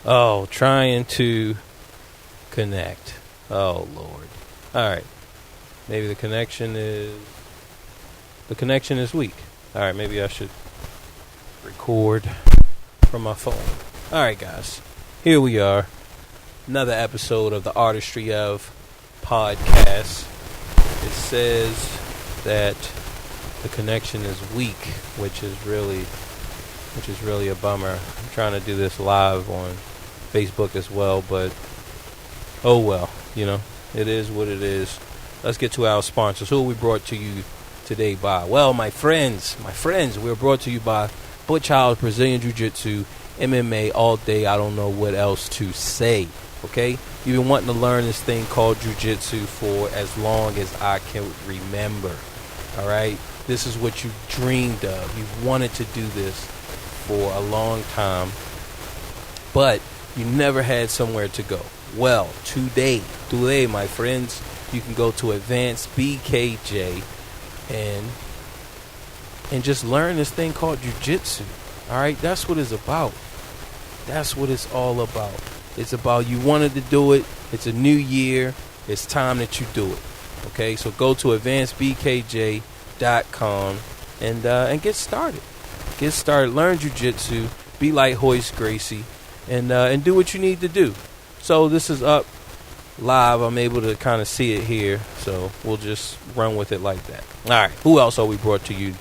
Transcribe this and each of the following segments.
Oh, trying to connect. Oh, Lord. All right. Maybe the connection is weak. All right, maybe I should record from my phone. All right, guys. Here we are. Another episode of the Artistry of podcast. It says that the connection is weak, which is really a bummer. I'm trying to do this live on Facebook as well, but oh well, it is what it is. Let's get to our sponsors. Who are we brought to you today by? Well, my friends, we're brought to you by Butch Howard, Brazilian Jiu-Jitsu, MMA all day. I don't know what else to say, okay? You've been wanting to learn this thing called Jiu-Jitsu for as long as I can remember, all right? This is what you dreamed of. You've wanted to do this for a long time, but you never had somewhere to go. Well, today, my friends, you can go to Advanced BKJ and just learn this thing called Jiu-Jitsu. All right, that's what it's about. That's what it's all about. It's about you wanted to do it. It's a new year. It's time that you do it. Okay, so go to advancedbkj.com and get started. Get started. Learn Jiu-Jitsu. Be like Hoist Gracie, and do what you need to do. So this is up live. I'm able to kind of see it here, so we'll just run with it like that. All right. Who else are we brought to you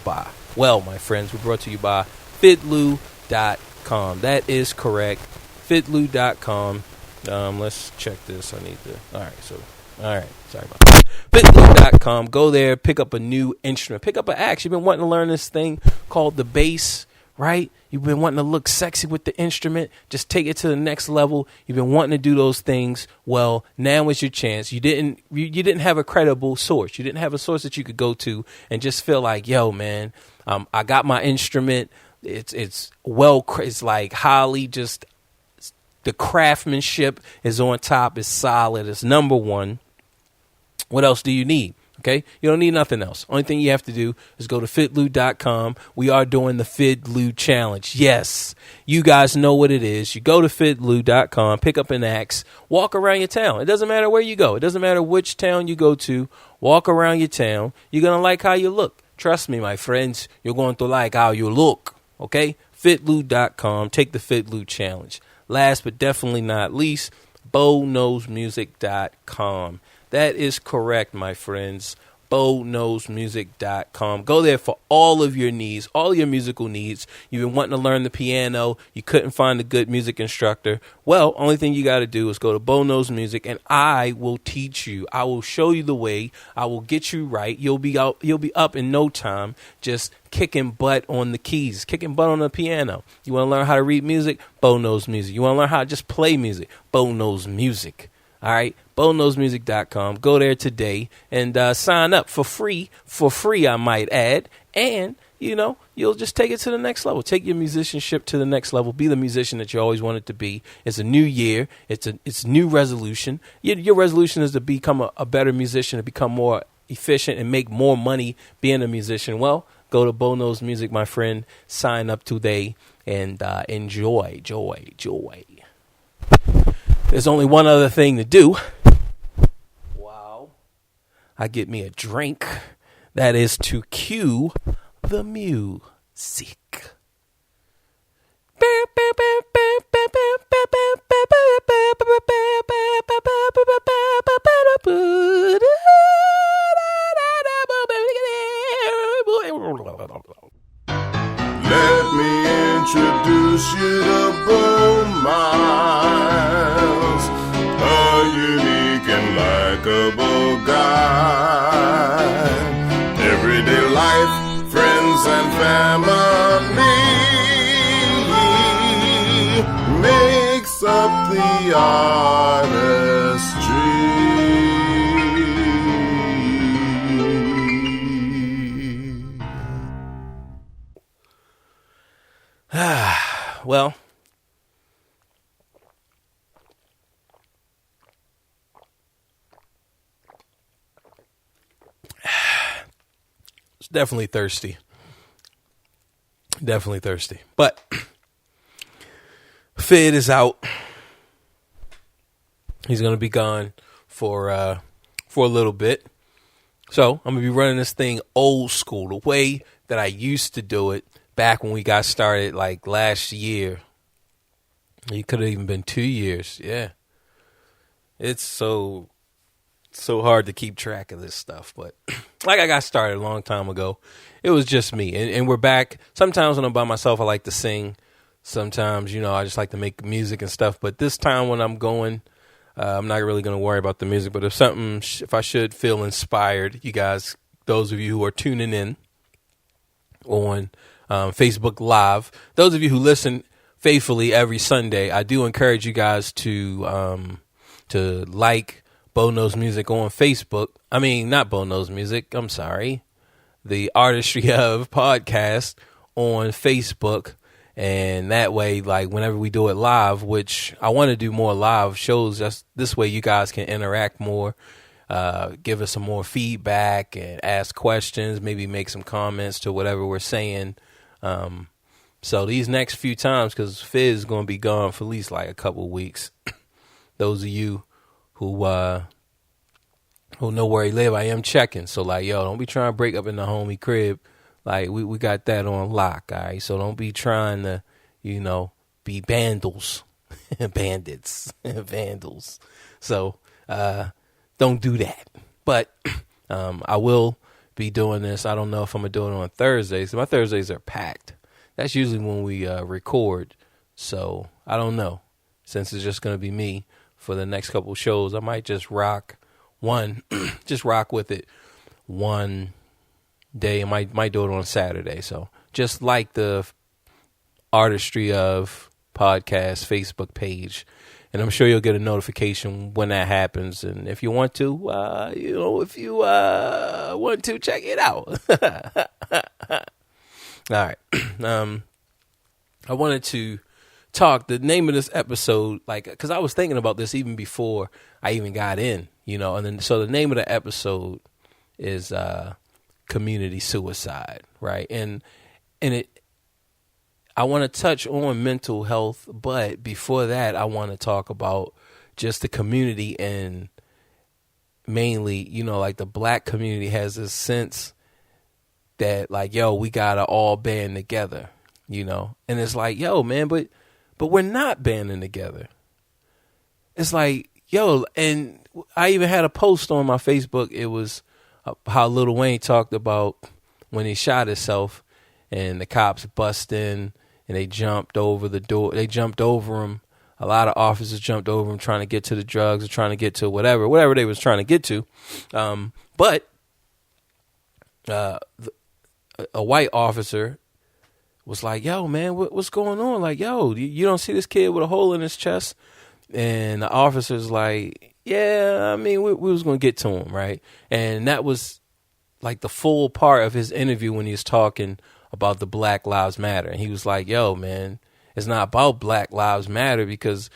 by? Well, my friends, we're brought to you by fitlu.com. That is correct. fitlu.com. Let's check this. Sorry about that. fitlu.com. Go there, pick up a new instrument, pick up an axe. You've been wanting to learn this thing called the bass, right? You've been wanting to look sexy with the instrument. Just take it to the next level. You've been wanting to do those things. Well, now is your chance. You didn't have a credible source. You didn't have a source that you could go to and just feel like, yo, man, I got my instrument. It's like highly just the craftsmanship is on top. It's solid. It's number one. What else do you need? Okay, you don't need nothing else. Only thing you have to do is go to fitlu.com. We are doing the Fitlu Challenge. Yes, you guys know what it is. You go to fitlu.com, pick up an axe, walk around your town. It doesn't matter where you go. It doesn't matter which town you go to. Walk around your town. You're going to like how you look. Trust me, my friends, you're going to like how you look. Okay, fitlu.com. Take the Fitlu Challenge. Last but definitely not least, bowknowsmusic.com. That is correct, my friends. BoNosMusic.com. Go there for all of your needs, all your musical needs. You've been wanting to learn the piano. You couldn't find a good music instructor. Well, only thing you got to do is go to Bo Knows Music, and I will teach you. I will show you the way. I will get you right. You'll be up in no time, just kicking butt on the keys, kicking butt on the piano. You want to learn how to read music? Bo Knows Music. You want to learn how to just play music? Bo Knows Music. All right, BoNosMusic.com. Go there today and sign up for free, I might add. And, you'll just take it to the next level. Take your musicianship to the next level. Be the musician that you always wanted to be. It's a new year. It's new resolution. Your resolution is to become a better musician, to become more efficient and make more money being a musician. Well, go to Bo Knows Music, my friend. Sign up today and enjoy, joy. There's only one other thing to do. Wow. I get me a drink. That is to cue the music. Let me introduce you to Bo Miles, a unique and likable guy. Everyday life, friends and family makes up the artistry. Well, it's definitely thirsty. But Fid is out. He's going to be gone for a little bit. So I'm going to be running this thing old school, the way that I used to do it back when we got started, like last year. It could have even been 2 years. Yeah. It's so hard to keep track of this stuff. But like I got started a long time ago. It was just me. And we're back. Sometimes when I'm by myself, I like to sing. Sometimes, I just like to make music and stuff. But this time when I'm going, I'm not really going to worry about the music. But if I should feel inspired, you guys, those of you who are tuning in on Facebook Live, those of you who listen faithfully every Sunday, I do encourage you guys to like Bo Knows Music on Facebook. I mean, not Bo Knows Music. I'm sorry. The Artistry of Podcast on Facebook. And that way, like whenever we do it live, which I want to do more live shows, just this way you guys can interact more, give us some more feedback and ask questions, maybe make some comments to whatever we're saying. So these next few times, because Fizz is going to be gone for at least like a couple of weeks. Those of you who know where he live, I am checking. So like, don't be trying to break up in the homie crib. Like we got that on lock, all right? So don't be trying to, be vandals, bandits, vandals. So don't do that. But I will be doing this. I don't know if I'm going to do it on Thursdays. My Thursdays are packed. That's usually when we record. So I don't know. Since it's just going to be me for the next couple shows, I might just rock with it one day. I might do it on Saturday. So just like the Artistry of Podcast Facebook page, and I'm sure you'll get a notification when that happens. And if you want to, check it out. All right. I wanted to talk the name of this episode, because I was thinking about this even before I even got in, and then so the name of the episode is community suicide, right? And I want to touch on mental health, but before that, I want to talk about just the community, and mainly, like the black community has this sense that we gotta all band together, and it's like, man, but we're not banding together. It's like, and I even had a post on my Facebook. It was how Lil Wayne talked about when he shot himself and the cops bust in and they jumped over the door. They jumped over him. A lot of officers jumped over him trying to get to the drugs or trying to get to whatever they was trying to get to. But a white officer was like, yo, man, what's going on? Like, yo, you don't see this kid with a hole in his chest? And the officer's like, yeah, I mean, we was going to get to him, right? And that was like the full part of his interview when he was talking about the Black Lives Matter. And he was like, yo, man, it's not about Black Lives Matter because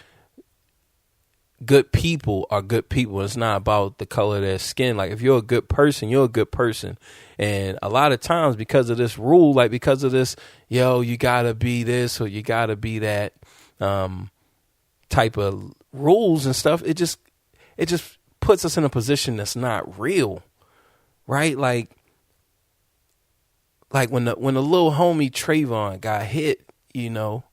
good people are good people. It's not about the color of their skin. Like, if you're a good person, you're a good person. And a lot of times because of this rule, like because of this, yo, you got to be this or you got to be that type of rules and stuff, it just puts us in a position that's not real, right? Like when the little homie Trayvon got hit, you know,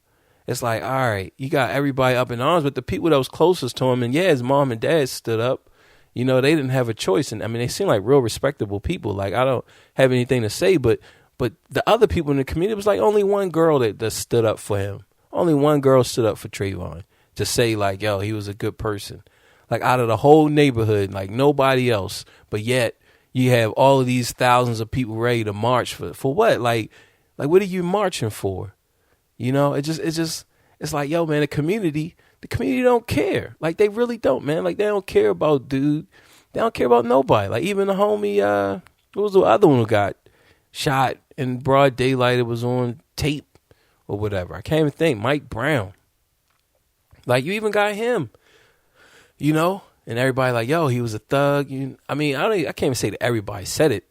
it's like, all right, you got everybody up in arms, but the people that was closest to him, and yeah, his mom and dad stood up, you know, they didn't have a choice. And I mean, they seem like real respectable people. Like, I don't have anything to say, but the other people in the community, it was like only one girl that stood up for him. Only one girl stood up for Trayvon to say like, yo, he was a good person. Like out of the whole neighborhood, like nobody else. But yet you have all of these thousands of people ready to march for what? Like what are you marching for? You know, it's like, yo, man, the community don't care. Like they really don't, man. Like they don't care about dude. They don't care about nobody. Like even the homie, what was the other one who got shot in broad daylight? It was on tape or whatever. I can't even think. Mike Brown. Like you even got him, you know, and everybody like, yo, he was a thug. I mean, I can't even say that everybody said it.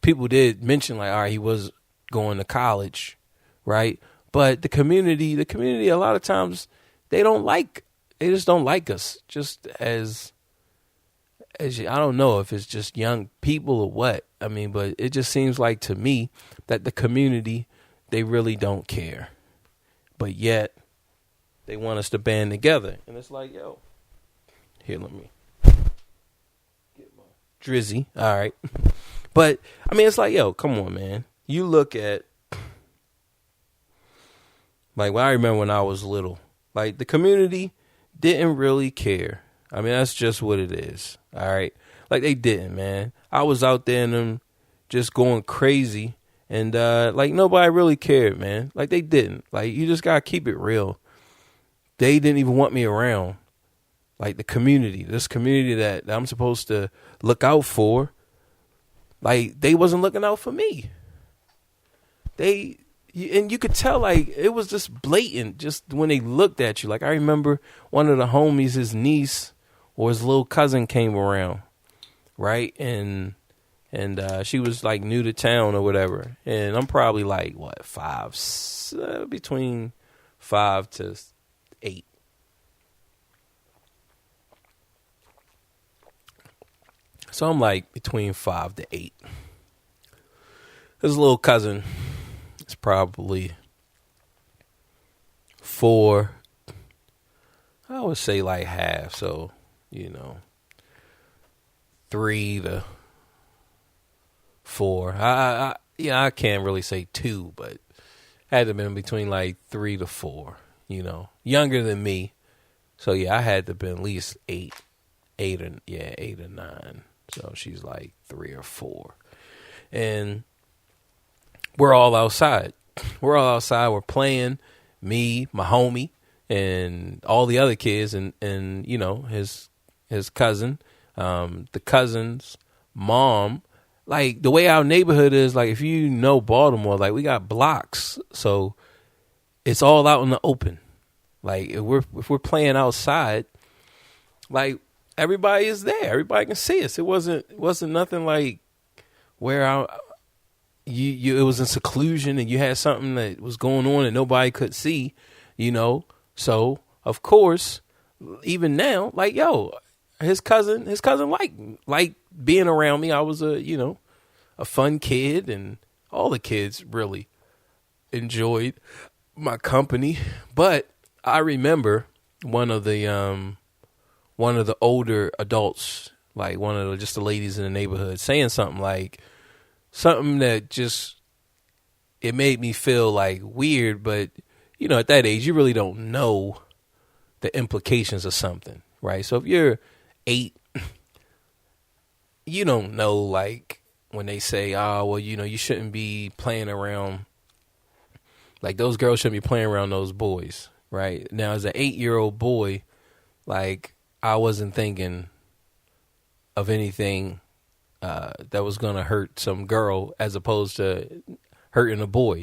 People did mention like, all right, he was going to college, right? But the community, a lot of times they just don't like us. Just as I don't know if it's just young people or what. I mean, but it just seems like to me that the community, they really don't care. But yet they want us to band together. And it's like, yo, here, let me get my drizzy. All right. But I mean, it's like, yo, come on, man. You look at, like, I remember when I was little, like the community didn't really care. I mean, that's just what it is. All right. Like they didn't, man. I was out there and them just going crazy. And like nobody really cared, man. Like they didn't. Like you just gotta keep it real. They didn't even want me around. Like the community, this community that I'm supposed to look out for. Like they wasn't looking out for me. And you could tell, like, it was just blatant just when they looked at you. Like, I remember one of the homies, his niece or his little cousin came around, right? And she was, like, new to town or whatever. And I'm probably, like, what, between 5 to 8. So I'm, like, between 5 to 8. His little cousin, it's probably 4. I would say like half. So, 3 to 4. I can't really say 2, but had to have been between like 3 to 4, younger than me. So yeah, I had to have been at least 8 or 9. So she's like 3 or 4. And we're all outside. We're playing, me, my homie, and all the other kids, and his cousin, the cousin's mom. Like the way our neighborhood is, like if you know Baltimore, like we got blocks, so it's all out in the open. Like if we're playing outside, like everybody is there. Everybody can see us. It wasn't nothing like where it was in seclusion and you had something that was going on and nobody could see, So of course, even now, like, yo, his cousin like being around me. I was a fun kid, and all the kids really enjoyed my company. But I remember one of the older adults like one of just the ladies in the neighborhood saying something that just, it made me feel like weird, but at that age, you really don't know the implications of something, right? So if you're 8, you don't know, like when they say, oh, well, you shouldn't be playing around, like those girls shouldn't be playing around those boys, right? Now, as an 8-year-old boy, like I wasn't thinking of anything that was going to hurt some girl as opposed to hurting a boy,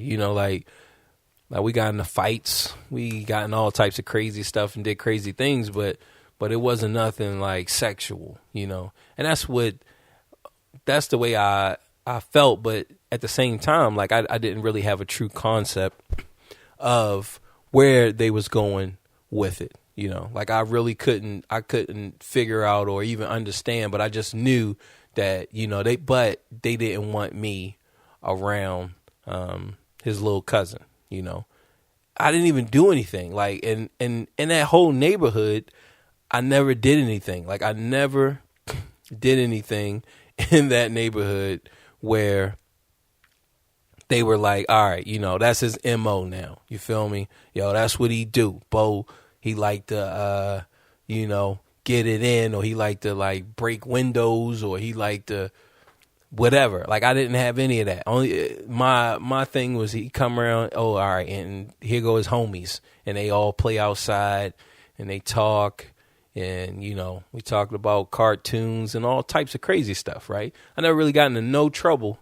like we got into fights, we got in all types of crazy stuff and did crazy things, but it wasn't nothing like sexual, and that's the way I felt. But at the same time, like I didn't really have a true concept of where they was going with it, like I couldn't figure out or even understand, but I just knew that, they didn't want me around his little cousin, I didn't even do anything. Like in that whole neighborhood, I never did anything. Like I never did anything in that neighborhood where they were like, all right, that's his MO now. You feel me? Yo, that's what he do. Bo, he like to, get it in, or he like to like break windows, or he like to whatever. Like I didn't have any of that. Only my thing was he come around, oh, all right, and here go his homies, and they all play outside and they talk, and we talked about cartoons and all types of crazy stuff, right? I never really got into no trouble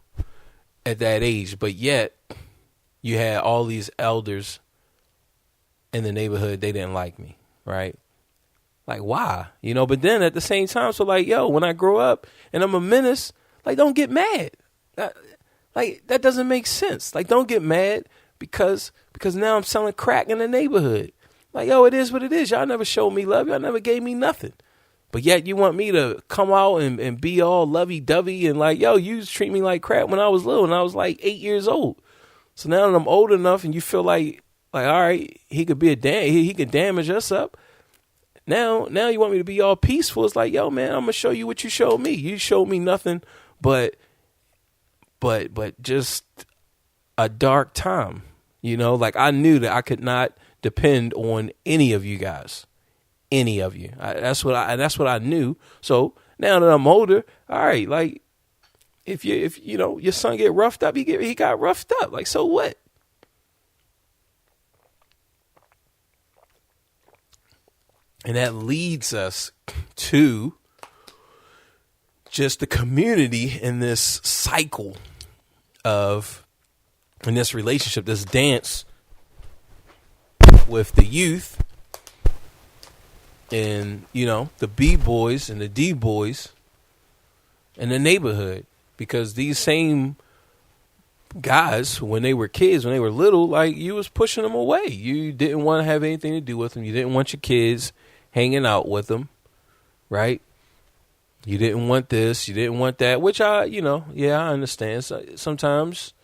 at that age, but yet you had all these elders in the neighborhood, they didn't like me, right? Like why? But then at the same time, so like, yo, when I grow up and I'm a menace, like, don't get mad. That doesn't make sense. Like, don't get mad because now I'm selling crack in the neighborhood. Like, yo, it is what it is. Y'all never showed me love. Y'all never gave me nothing. But yet you want me to come out and be all lovey-dovey and like, yo, you treat me like crap when I was little and I was like 8 years old. So now that I'm old enough and you feel like all right, he could be he could damage us up. Now you want me to be all peaceful. It's like, yo, man, I'm going to show you what you showed me. You showed me nothing but just a dark time, like I knew that I could not depend on any of you guys, any of you. That's what I knew. So now that I'm older, all right, like if your son get roughed up, he got roughed up. Like, so what? And that leads us to just the community in this cycle in this relationship, this dance with the youth and, the B-boys and the D-boys in the neighborhood. Because these same guys, when they were kids, when they were little, like you was pushing them away. You didn't want to have anything to do with them. You didn't want your kids hanging out with them, right? You didn't want this, you didn't want that, which I understand. So sometimes,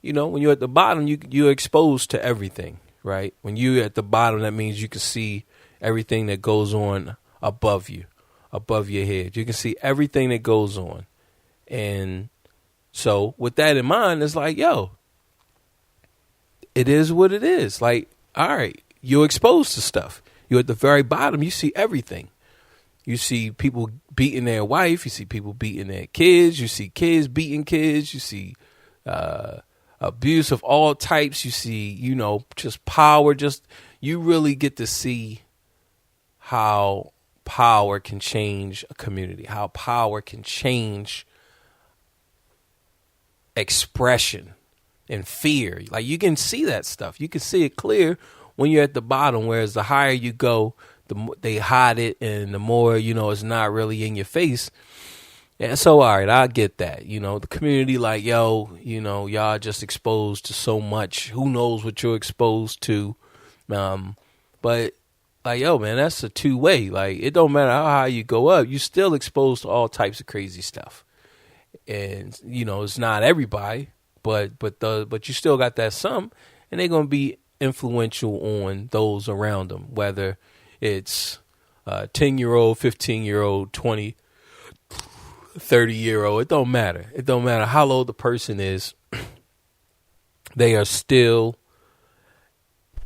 when you're at the bottom, you're exposed to everything, right? When you're at the bottom, that means you can see everything that goes on above you, above your head. You can see everything that goes on. And so with that in mind, it's like, yo, it is what it is. Like, all right, you're exposed to stuff. You're at the very bottom, you see everything. You see people beating their wife. You see people beating their kids. You see kids beating kids. You see abuse of all types. You see, just power. You really get to see how power can change a community, how power can change expression and fear. Like, you can see that stuff. You can see it clear when you're at the bottom, whereas the higher you go, they hide it, and the more, it's not really in your face. And so, all right, I get that. The community, like, yo, y'all just exposed to so much. Who knows what you're exposed to? But, like, yo, man, that's a two-way. Like, it don't matter how high you go up, you're still exposed to all types of crazy stuff. And, it's not everybody, but you still got that some, and they're going to be influential on those around them, whether it's 10-year-old, 15-year-old, 20, 30-year-old. It don't matter. It don't matter how old the person is. They are still,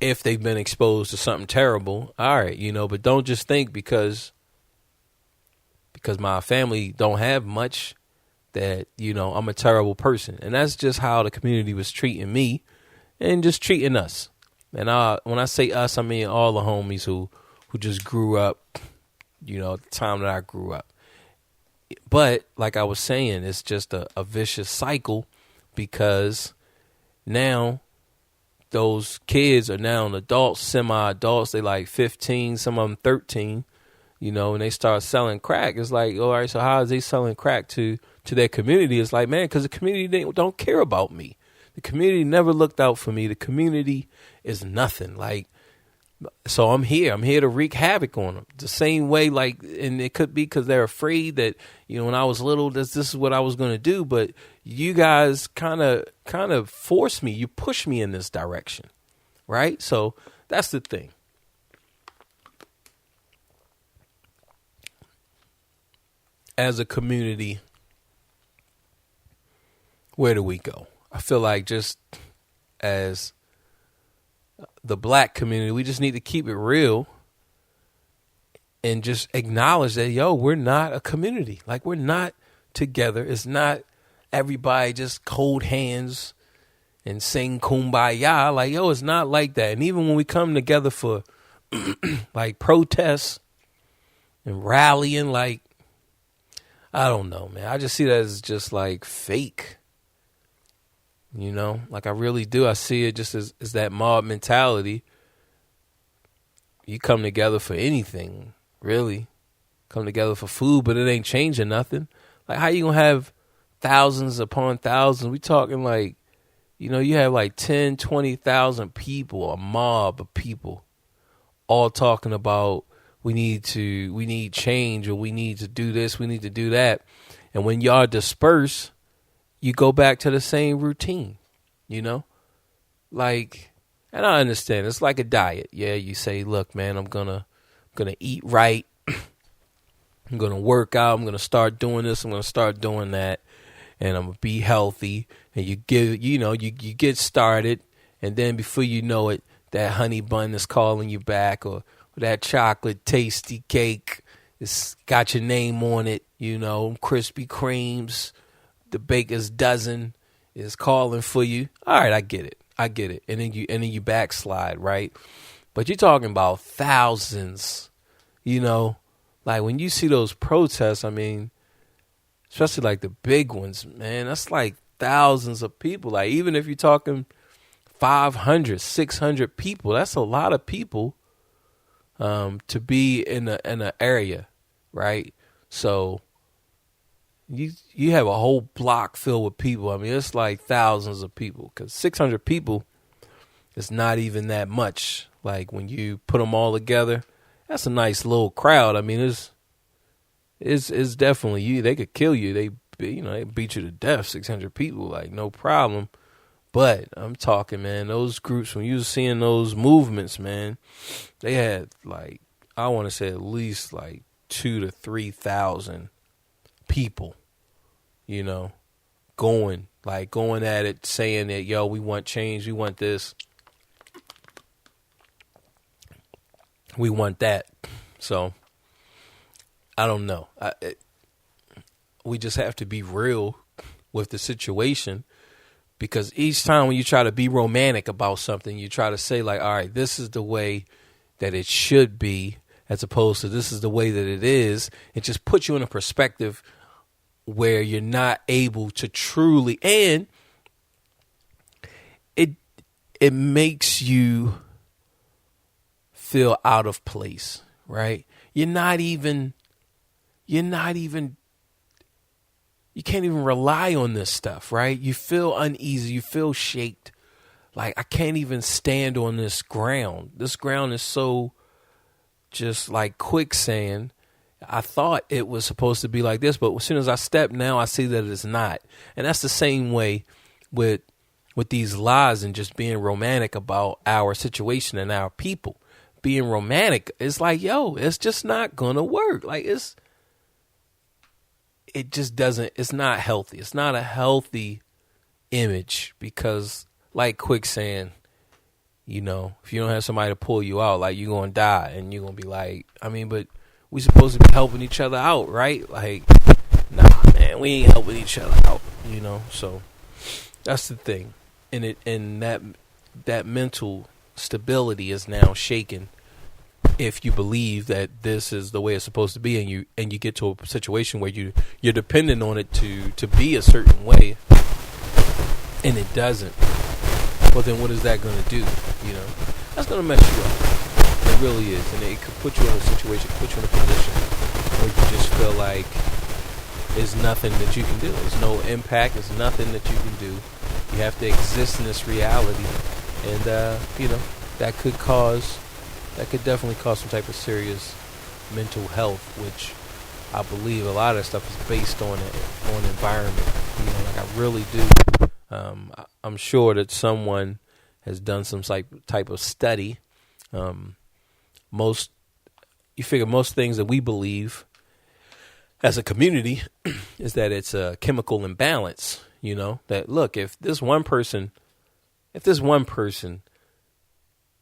if they've been exposed to something terrible, all right, but don't just think because my family don't have much that, I'm a terrible person. And that's just how the community was treating me and just treating us. And when I say us, I mean all the homies who just grew up, at the time that I grew up. But like I was saying, it's just a vicious cycle because now those kids are now adults, semi-adults. They like 15, some of them 13, and they start selling crack. It's like, all right, so how is they selling crack to their community? It's like, man, because the community don't care about me. The community never looked out for me. The community is nothing. Like, so I'm here. I'm here to wreak havoc on them. The same way, and it could be because they're afraid that, when I was little, this is what I was going to do. But you guys kind of force me. You push me in this direction, right? So that's the thing. As a community, where do we go? I feel like just as the black community, we just need to keep it real and just acknowledge that, we're not a community. Like, we're not together. It's not everybody just hold hands and sing kumbaya. Like, it's not like that. And even when we come together for like protests and rallying, like, I don't know, man. I just see that as just like fake. Like I really do. I see it just as that mob mentality. You come together for anything, really. Come together for food, but it ain't changing nothing. Like, how you gonna have thousands upon thousands? We talking like, you have like 10, 20,000 people, a mob of people, all talking about we need change, or we need to do this, we need to do that. And when y'all disperse, you go back to the same routine, like, and I understand it's like a diet. Yeah. You say, look, man, I'm going to eat right. I'm going to work out. I'm going to start doing this. I'm going to start doing that. And I'm going to be healthy. And you get started. And then before you know it, that honey bun is calling you back, or that chocolate tasty cake. It's got your name on it, Krispy Kremes. The baker's dozen is calling for you. All right, I get it. And then you backslide, right? But you're talking about thousands, like when you see those protests, I mean, especially like the big ones, man, that's like thousands of people. Like, even if you're talking 500, 600 people, that's a lot of people to be in an area, right? So you have a whole block filled with people. I mean, it's like thousands of people, because 600 people is not even that much. Like, when you put them all together, that's a nice little crowd. I mean, it's definitely you. They could kill you. They beat you to death. 600 people, like, no problem. But I'm talking, man, those groups, when you was seeing those movements, man, they had like, I want to say at least like 2,000 to 3,000 people, going at it, saying that, we want change, we want this, we want that. So I don't know. We just have to be real with the situation, because each time when you try to be romantic about something, you try to say like, all right, this is the way that it should be, as opposed to this is the way that it is. It just puts you in a perspective where you're not able to truly, and it makes you feel out of place, right? You can't even rely on this stuff, right? You feel uneasy, you feel shaked. Like, I can't even stand on this ground. This ground is so just like quicksand. I thought it was supposed to be like this, but as soon as I step now, I see that it's not. And that's the same way with these lies and just being romantic about our situation and our people. Being romantic is like, it's just not gonna work. Like, it just doesn't, it's not healthy. It's not a healthy image because like quicksand, you know, if you don't have somebody to pull you out, like you're going to die and you're going to be like, I mean, but we supposed to be helping each other out, right? Like, nah, man, we ain't helping each other out, you know? So that's the thing. And that mental stability is now shaken if you believe that this is the way it's supposed to be, and you get to a situation where you're dependent on it to be a certain way, and it doesn't. Well, then what is that going to do? You know, that's going to mess you up. It really is, and it could put you in a situation, put you in a position where you just feel like there's nothing that you can do. There's no impact. There's nothing that you can do. You have to exist in this reality, and you know, that could definitely cause some type of serious mental health, which I believe a lot of stuff is based on environment. You know, like I really do. I'm sure that someone has done some type of study. You figure most things that we believe as a community is that it's a chemical imbalance. You know, that look, if this one person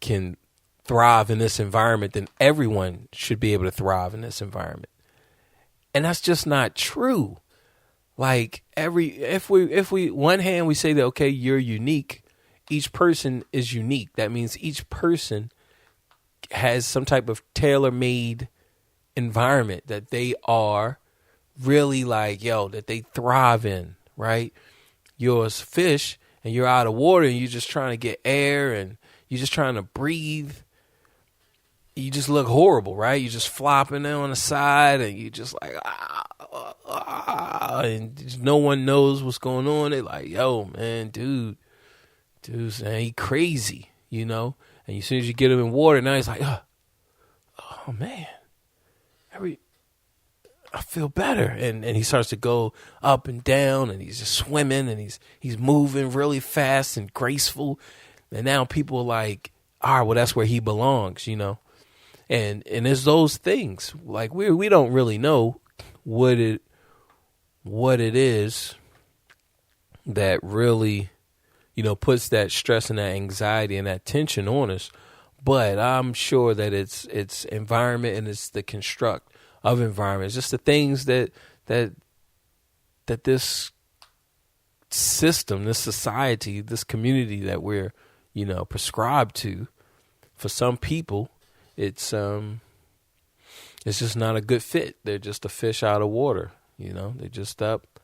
can thrive in this environment, then everyone should be able to thrive in this environment. And that's just not true. Like if we one hand we say that, okay, you're unique, each person is unique. That means each person has some type of tailor-made environment that they are really like, that they thrive in, right? You're a fish and you're out of water and you're just trying to get air and you're just trying to breathe. You just look horrible, right? You're just flopping there on the side and you just like, and just no one knows what's going on. They're like, yo, man, dude's man, he crazy, you know? And as soon as you get him in water, now he's like, oh man, I feel better. And he starts to go up and down and he's just swimming and he's moving really fast and graceful. And now people are like, all right, well, that's where he belongs, you know? And it's those things like we don't really know what it is that really, you know, puts that stress and that anxiety and that tension on us. But I'm sure that it's environment and it's the construct of environment. It's just the things that this system, this society, this community that we're, you know, prescribed to, for some people, it's just not a good fit. They're just a fish out of water, you know. They're just up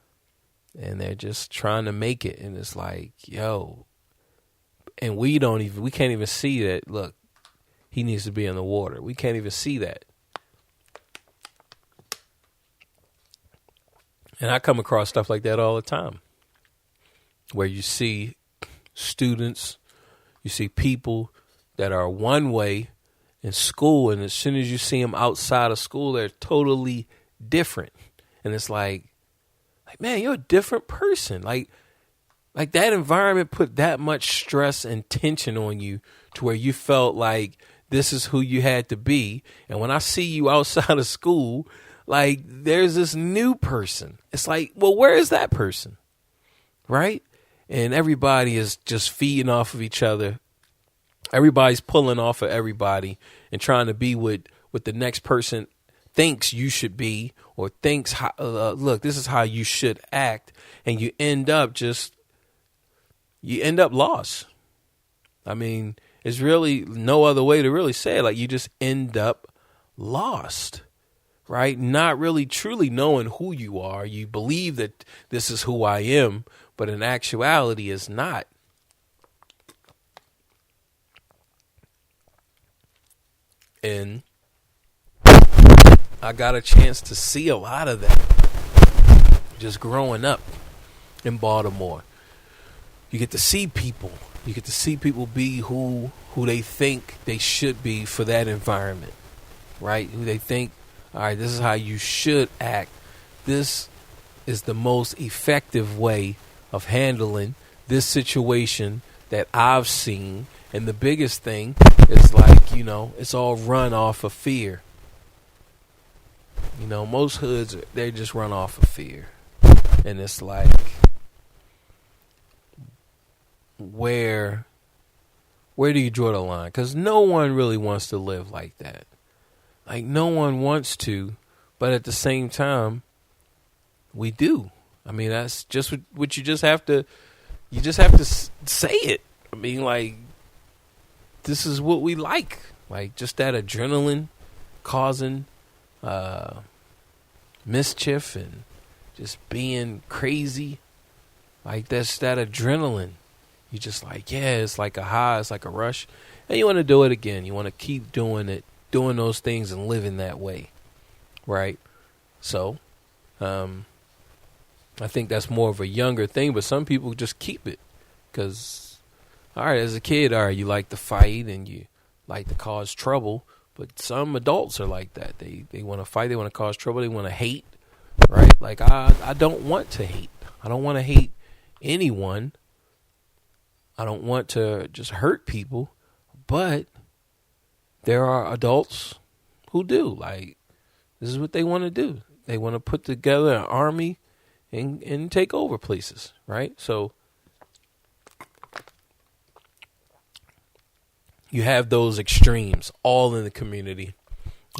and they're just trying to make it, and it's like, yo, and we can't even see that. Look, he needs to be in the water. We can't even see that. And I come across stuff like that all the time, where you see students, you see people that are one way in school, and as soon as you see them outside of school, they're totally different. And it's like, man, you're a different person. Like that environment put that much stress and tension on you to where you felt like this is who you had to be. And when I see you outside of school, like there's this new person. It's like, well, where is that person? Right? And everybody is just feeding off of each other. Everybody's pulling off of everybody and trying to be what the next person thinks you should be, or thinks, look, this is how you should act. And you end up lost. I mean, it's really no other way to really say it. Like you just end up lost, right? Not really truly knowing who you are. You believe that this is who I am, but in actuality it's not. And I got a chance to see a lot of that just growing up in Baltimore. You get to see people. You get to see people be who they think they should be for that environment, right? Who they think, all right, this is how you should act. This is the most effective way of handling this situation that I've seen. And the biggest thing is like, you know, it's all run off of fear. You know, most hoods, they just run off of fear. And it's like, where do you draw the line? Because no one really wants to live like that. Like, no one wants to, but at the same time, we do. I mean, that's just what you just have to say it. I mean, like, this is what we like. Like, just that adrenaline causing mischief and just being crazy. Like, that's that adrenaline. You just like, yeah, it's like a high, it's like a rush. And you want to do it again. You want to keep doing it, doing those things and living that way. Right? So, I think that's more of a younger thing, but some people just keep it. Because, all right, as a kid, all right, you like to fight and you like to cause trouble. But some adults are like that. They want to fight, they want to cause trouble, they want to hate. Right? Like, I don't want to hate. I don't want to hate anyone. I don't want to just hurt people, but there are adults who do. Like, this is what they want to do. They want to put together an army and take over places, right? So you have those extremes all in the community,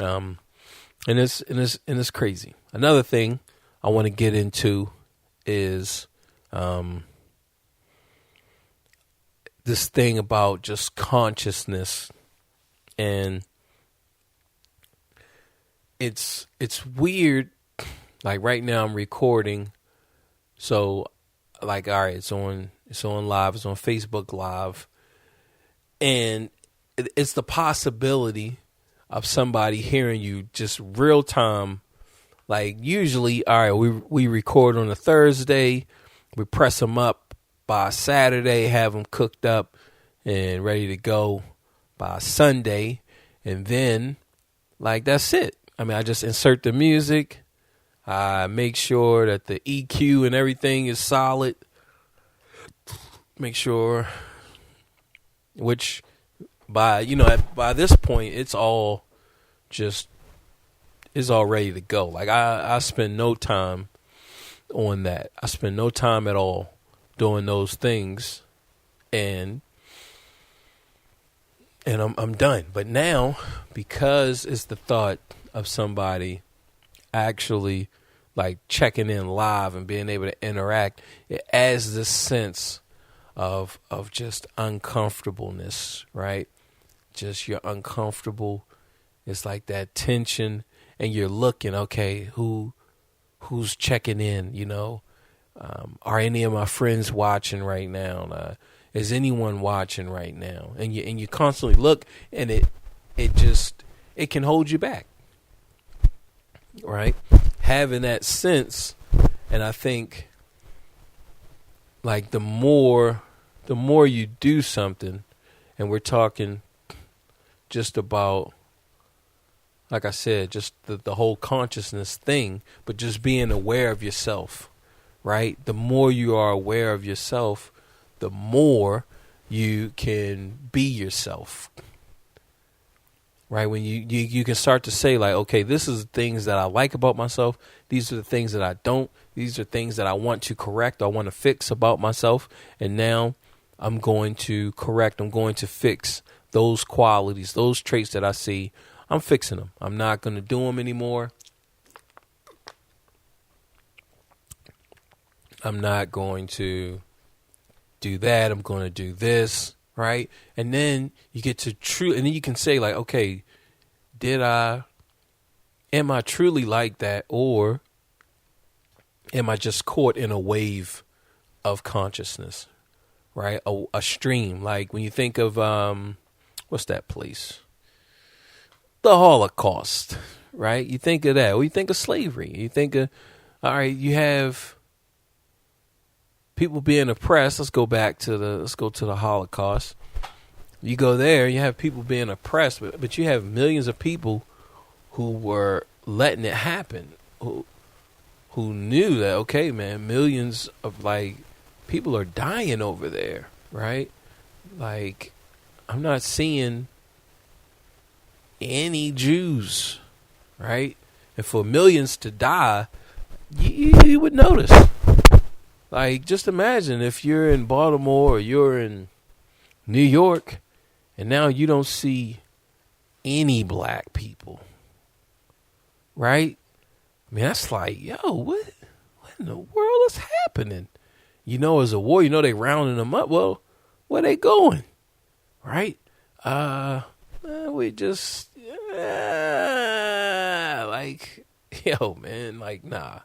and it's crazy. Another thing I want to get into is this thing about just consciousness, and it's weird. Like, right now I'm recording, so like, all right, it's on live, it's on Facebook Live, and it's the possibility of somebody hearing you just real time. Like, usually, all right, we record on a Thursday, we press them up by Saturday, have them cooked up and ready to go by Sunday. And then, like, that's it. I mean, I just insert the music. I make sure that the EQ and everything is solid. Make sure, which by this point, it's all ready to go. Like, I spend no time on that. I spend no time at all doing those things, and I'm done. But now, because it's the thought of somebody actually like checking in live and being able to interact, it adds this sense of just uncomfortableness, right? Just, you're uncomfortable. It's like that tension, and you're looking, okay, who's checking in, you know? Are any of my friends watching right now? Is anyone watching right now? And you constantly look, and it can hold you back, right? Having that sense, and I think, like, the more you do something, and we're talking just about, like I said, just the whole consciousness thing, but just being aware of yourself. Right? The more you are aware of yourself, the more you can be yourself. Right? When you can start to say, like, okay, this is the things that I like about myself. These are the things that I don't. These are things that I want to correct. I want to fix about myself. And now I'm going to correct. I'm going to fix those qualities, those traits that I see. I'm fixing them. I'm not going to do them anymore. I'm not going to do that. I'm going to do this, right? And then you get to and then you can say, like, okay, am I truly like that, or am I just caught in a wave of consciousness, right? A stream. Like, when you think of, what's that place? The Holocaust, right? You think of that, or you think of slavery. You think of, all right, you have people being oppressed. Let's go to the Holocaust. You go there, you have people being oppressed, but you have millions of people who were letting it happen, who knew that, okay, man, millions of, like, people are dying over there, right? Like, I'm not seeing any Jews, right? and for millions to die, you would notice. Like, just imagine if you're in Baltimore or you're in New York, and now you don't see any black people, right? I mean, that's like, yo, what in the world is happening? You know, it's a war. You know, they rounding them up. Well, where they going, right? We just, like, yo, man, like, nah,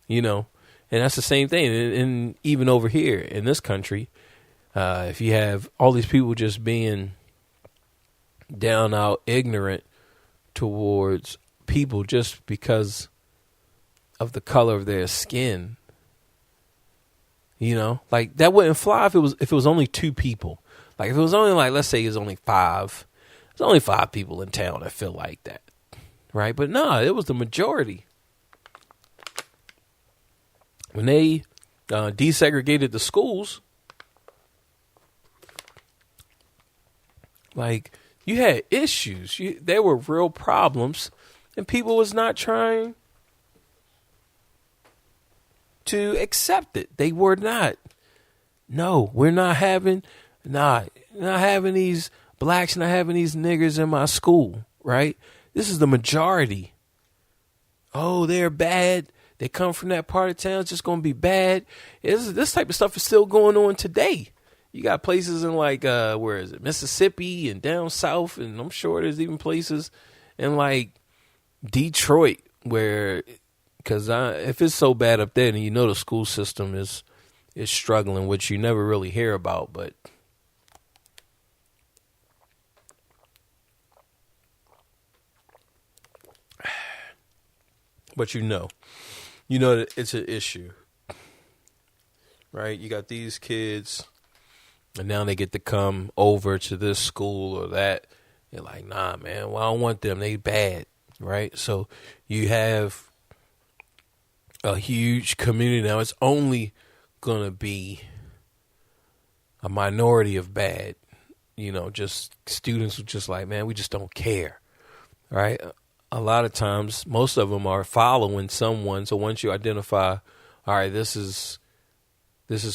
you know. And that's the same thing. And even over here in this country, if you have all these people just being down out ignorant towards people just because of the color of their skin, you know, like that wouldn't fly if it was only two people. Like if it was only like, let's say it's only five. There's only 5 people in town that feel like that, right? But no, it was the majority. When they desegregated the schools, like you had issues. There were real problems, and people was not trying to accept it. They were not. No, we're not having, not having these blacks, not having these niggers in my school, right? This is the majority. Oh, they're bad. They come from that part of town. It's just going to be bad. This type of stuff is still going on today. You got places in like, where is it? Mississippi and down south. And I'm sure there's even places in like Detroit where, because if it's so bad up there, then you know the school system is struggling, which you never really hear about. But you know that it's an issue, right? You got these kids, and now they get to come over to this school or that. You're like, nah, man, well, I don't want them. They bad, right? So you have a huge community. Now it's only going to be a minority of bad, you know, just students who just like, man, we just don't care, right? A lot of times, most of them are following someone. So once you identify, all right, this is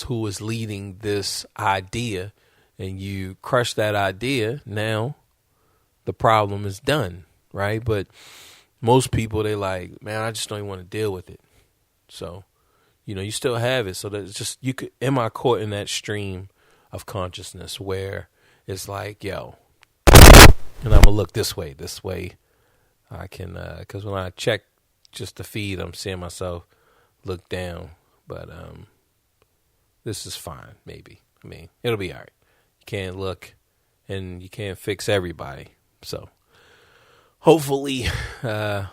who is leading this idea, and you crush that idea, now the problem is done, right? But most people, they like, man, I just don't even want to deal with it. So, you know, you still have it. So that it's just, am I caught in that stream of consciousness where it's like, yo, and I'm going to look this way. I can, because when I check just the feed, I'm seeing myself look down. But this is fine, maybe. I mean, it'll be all right. You can't look, and you can't fix everybody. So hopefully it'll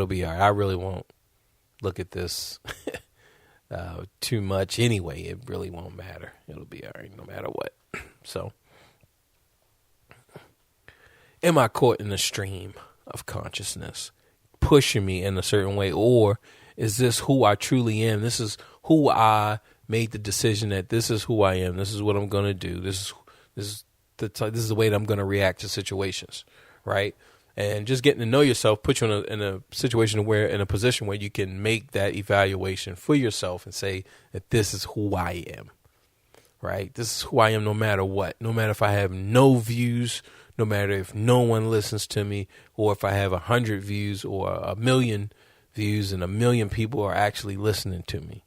be all right. I really won't look at this too much anyway. It really won't matter. It'll be all right no matter what. So, am I caught in a stream of consciousness pushing me in a certain way? Or is this who I truly am? This is who I made the decision that this is who I am. This is what I'm going to do. This is the way that I'm going to react to situations, right? And just getting to know yourself puts you in a situation where, in a position where you can make that evaluation for yourself and say that this is who I am, right? This is who I am no matter what. No matter if I have no views, no matter if no one listens to me, or if I have 100 views or 1,000,000 views and 1,000,000 people are actually listening to me,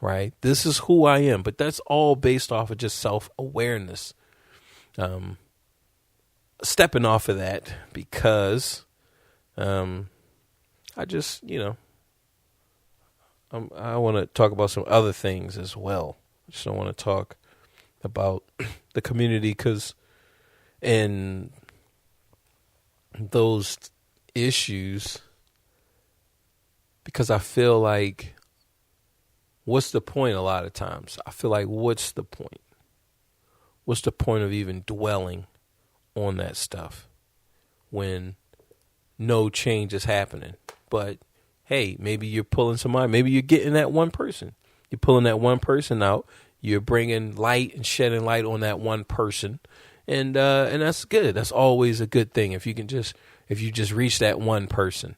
right? This is who I am. But that's all based off of just self-awareness. Stepping off of that because I just, I want to talk about some other things as well. I just don't want to talk about the community because in those issues, because I feel like, what's the point a lot of times? I feel like, what's the point? What's the point of even dwelling on that stuff when no change is happening? But hey, maybe you're pulling somebody, maybe you're getting that one person. You're pulling that one person out. You're bringing light and shedding light on that one person. And that's good. That's always a good thing. If if you just reach that one person.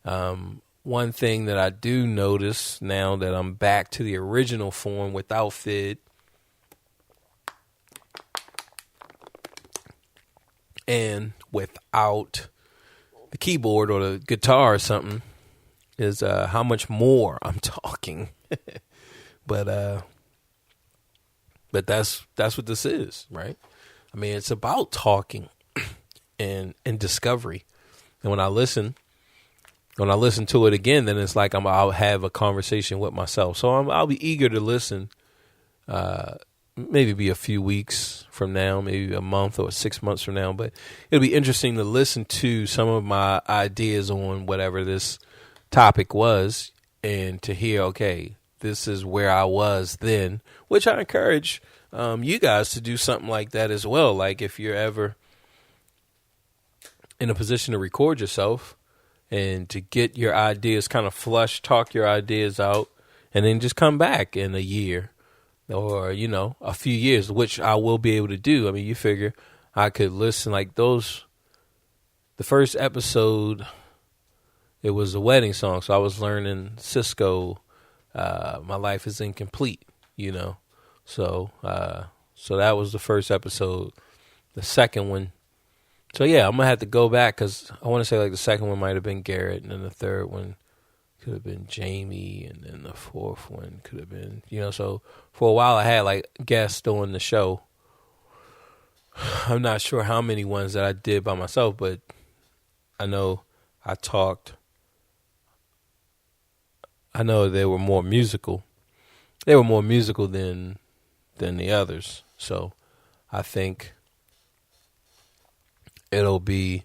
One thing that I do notice now that I'm back to the original form without Fid and without the keyboard or the guitar or something is how much more I'm talking. But that's what this is, right? I mean, it's about talking and discovery. And when I listen to it again, then it's like I'll have a conversation with myself. So I'll be eager to listen. Maybe be a few weeks from now, maybe a month or 6 months from now. But it'll be interesting to listen to some of my ideas on whatever this topic was, and to hear, okay, this is where I was then, which I encourage you guys to do something like that as well. Like if you're ever in a position to record yourself and to get your ideas kind of flush, talk your ideas out, and then just come back in a year or, a few years, which I will be able to do. I mean, you figure I could listen like those, the first episode, it was a wedding song. So I was learning Cisco, My Life is Incomplete, So that was the first episode. The second one, so yeah, I'm going to have to go back because I want to say like the second one might have been Garrett, and then the third one could have been Jamie, and then the fourth one could have been, so for a while I had like guests on the show. I'm not sure how many ones that I did by myself, but I know they were more musical. They were more musical than the others. So I think it'll be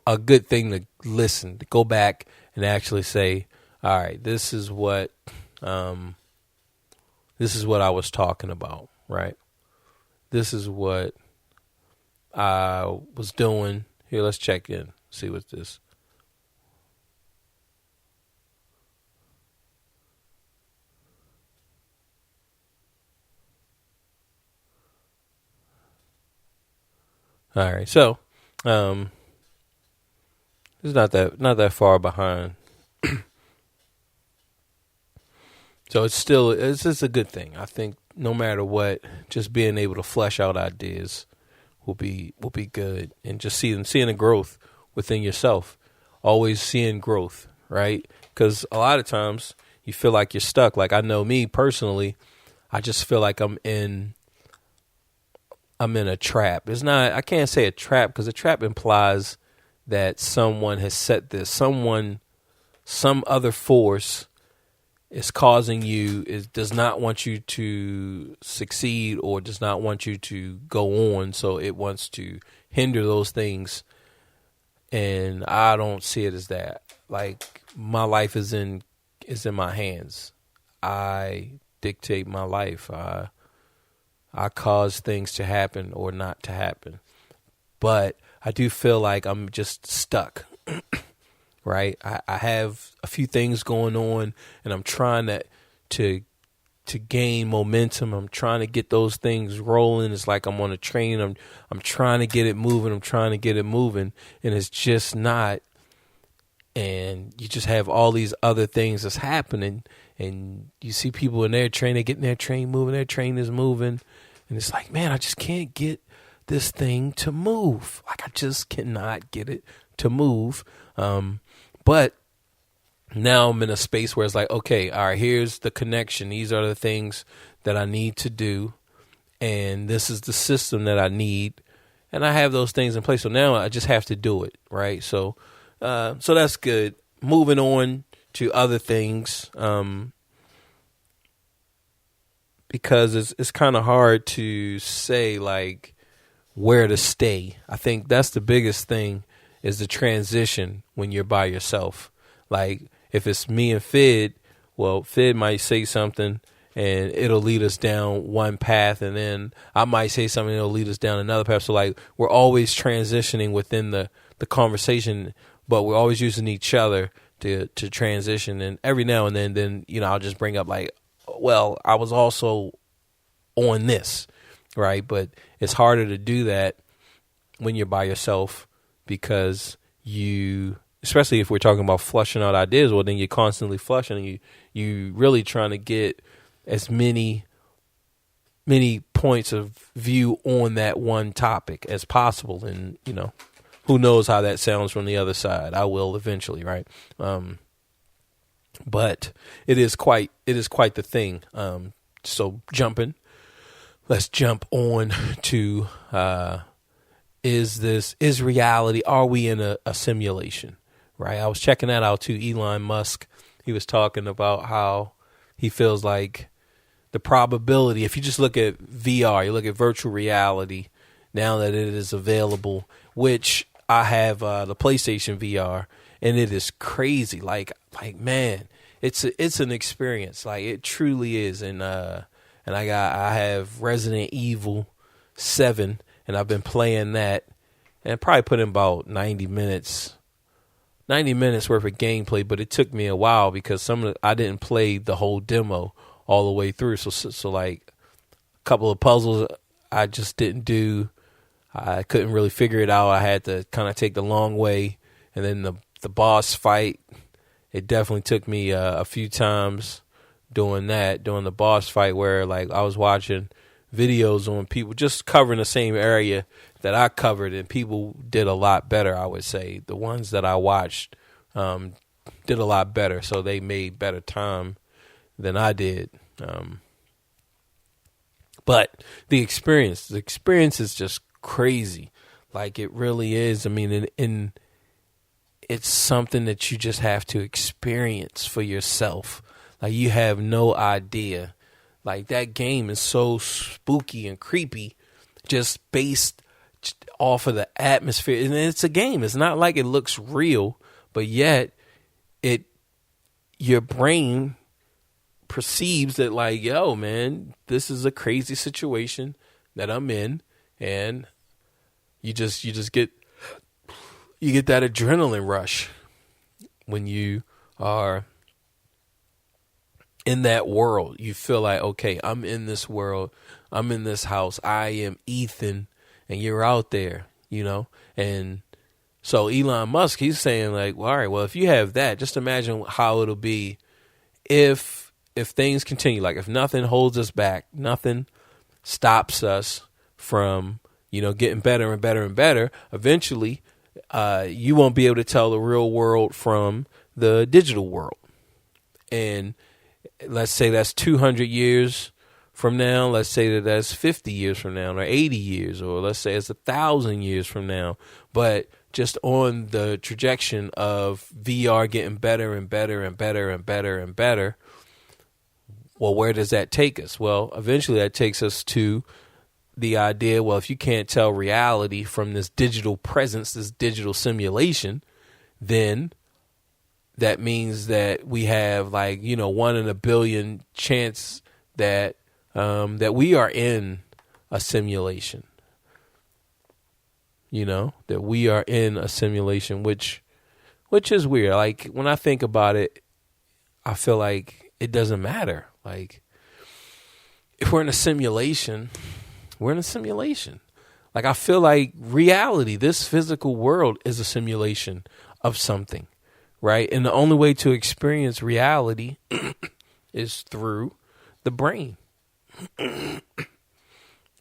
a good thing to listen, to go back and actually say, all right, this is what I was talking about, right? This is what I was doing. Here, let's check in, see what's this. All right, so it's not that far behind. So it's just a good thing. I think no matter what, just being able to flesh out ideas will be good, and just seeing the growth within yourself. Always seeing growth, right? Because a lot of times you feel like you're stuck. Like I know me personally, I just feel like I'm in a trap. It's not, I can't say a trap because a trap implies that someone has set this. Some other force is causing you, does not want you to succeed or does not want you to go on. So it wants to hinder those things. And I don't see it as that. Like my life is in my hands. I dictate my life. I cause things to happen or not to happen. But I do feel like I'm just stuck, right? I have a few things going on, and I'm trying to gain momentum. I'm trying to get those things rolling. It's like I'm on a train. I'm trying to get it moving. And it's just not. And you just have all these other things that's happening, and you see people in their train, they getting their train moving, their train is moving, and it's like, man, I just can't get this thing to move. Like I just cannot get it to move. But now I'm in a space where it's like, okay, all right, here's the connection. These are the things that I need to do, and this is the system that I need, and I have those things in place. So now I just have to do it, right? So that's good. Moving on to other things, because it's kind of hard to say like where to stay. I think that's the biggest thing, is the transition when you're by yourself. Like if it's me and Fid, well, Fid might say something and it'll lead us down one path, and then I might say something and it'll lead us down another path. So like we're always transitioning within the conversation, but we're always using each other to transition. And every now and then I'll just bring up like, well, I was also on this, right? But it's harder to do that when you're by yourself, because especially if we're talking about flushing out ideas, well, then you're constantly flushing, and you really trying to get as many points of view on that one topic as possible. And, who knows how that sounds from the other side. I will eventually, right? But it is quite the thing. So let's jump on to, is reality, are we in a simulation, right? I was checking that out too. Elon Musk, he was talking about how he feels like the probability, if you just look at VR, you look at virtual reality, now that it is available, which I have the PlayStation VR, and it is crazy. Like man, it's an experience. Like, it truly is. And I have Resident Evil 7, and I've been playing that, and probably put in about 90 minutes worth of gameplay. But it took me a while because I didn't play the whole demo all the way through. So like a couple of puzzles I just didn't do. I couldn't really figure it out. I had to kind of take the long way. And then the boss fight, it definitely took me a few times doing the boss fight, where like I was watching videos on people just covering the same area that I covered, and people did a lot better. I would say the ones that I watched did a lot better. So they made better time than I did. But the experience is just crazy. Like, it really is. I mean, it's something that you just have to experience for yourself. Like, you have no idea. Like, that game is so spooky and creepy, just based off of the atmosphere. And it's a game. It's not like it looks real, but yet your brain perceives that, like, yo, man, this is a crazy situation that I'm in, and you get that adrenaline rush when you are in that world. You feel like, okay, I'm in this world, I'm in this house, I am Ethan, and you're out there, And so Elon Musk, he's saying, like, well, all right, well, if you have that, just imagine how it'll be if things continue. Like, if nothing holds us back, nothing stops us from, getting better and better and better, eventually you won't be able to tell the real world from the digital world. And let's say that's 200 years from now. Let's say that's 50 years from now, or 80 years, or let's say it's 1,000 years from now. But just on the trajectory of VR getting better and better and better and better and better, well, where does that take us? Well, eventually that takes us to the idea, well, if you can't tell reality from this digital presence, this digital simulation, then that means that we have, like, 1 in a billion chance that that we are in a simulation. That we are in a simulation, which is weird. Like, when I think about it, I feel like it doesn't matter. Like, if we're in a simulation, we're in a simulation. Like, I feel like reality, this physical world, is a simulation of something, right? And the only way to experience reality is through the brain.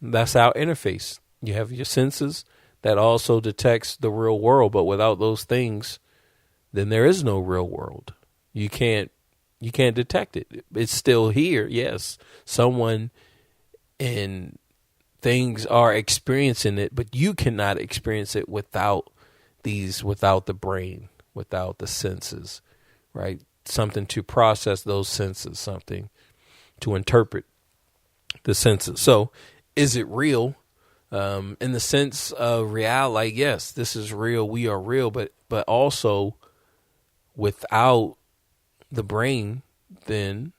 That's our interface. You have your senses that also detects the real world, but without those things, then there is no real world. You can't detect it. It's still here. Yes, someone and things are experiencing it, but you cannot experience it without the brain, without the senses, right? Something to process those senses, something to interpret the senses. So, is it real? In the sense of real, like, yes, this is real. We are real, but also without the brain, then,